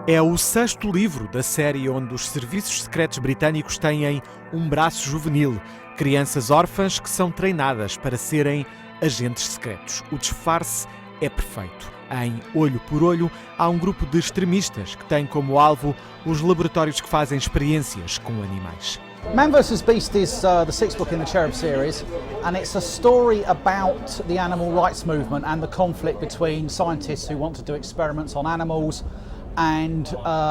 É o sexto livro da série onde os serviços secretos britânicos têm um braço juvenil. Crianças órfãs que são treinadas para serem agentes secretos. O disfarce é perfeito. Em Olho por Olho, há um grupo de extremistas que tem como alvo os laboratórios que fazem experiências com animais. Man vs. Beast is the sixth book in the CHERUB series, and it's a story about the animal rights movement and the conflict between scientists who want to do experiments on animals and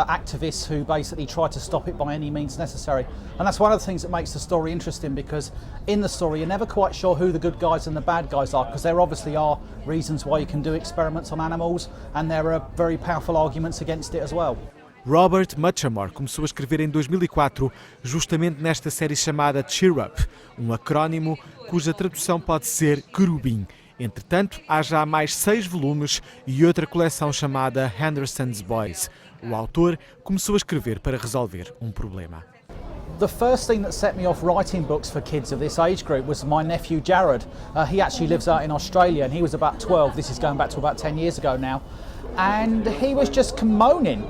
activists who basically try to stop it by any means necessary. And that's one of the things that makes the story interesting, because in the story you're never quite sure who the good guys and the bad guys are, because there obviously are reasons why you can do experiments on animals, and there are very powerful arguments against it as well. Robert Muchamore começou a escrever em 2004, justamente nesta série chamada CHERUB, um acrónimo cuja tradução pode ser querubim. Entretanto, há já mais 6 volumes e outra coleção chamada Henderson's Boys. O autor começou a escrever para resolver um problema. The first thing that set me off writing books for kids of this age group was my nephew Jared. He actually lives out in Australia, and he was about 12. This is going back to about 10 years ago now. And he was just moaning.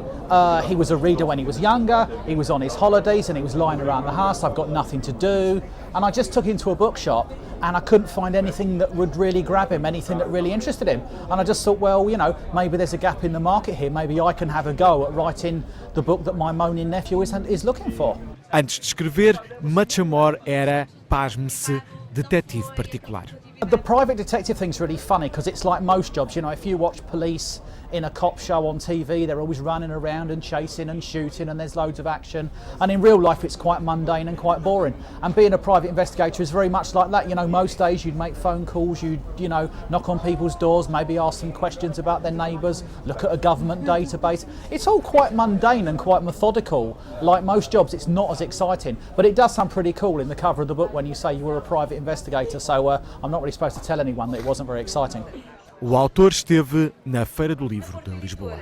He was a reader when he was younger, he was on his holidays and he was lying around the house, I've got nothing to do. And I just took him to a bookshop and I couldn't find anything that would really grab him, anything that really interested him. And I just thought, well, you know, maybe there's a gap in the market here, maybe I can have a go at writing the book that my moaning nephew is looking for. Antes de escrever, Muchamore era, pasme-se, detetive particular. The private detective thing's really funny because it's like most jobs, you know, if you watch police in a cop show on TV, they're always running around and chasing and shooting and there's loads of action. And in real life it's quite mundane and quite boring. And being a private investigator is very much like that. You know, most days you'd make phone calls, you'd, you know, knock on people's doors, maybe ask them questions about their neighbours, look at a government database. It's all quite mundane and quite methodical. Like most jobs, it's not as exciting, but it does sound pretty cool in the cover of the book when you say you were a private investigator. So I'm not really supposed to tell anyone that it wasn't very exciting. O autor esteve na Feira do Livro de Lisboa.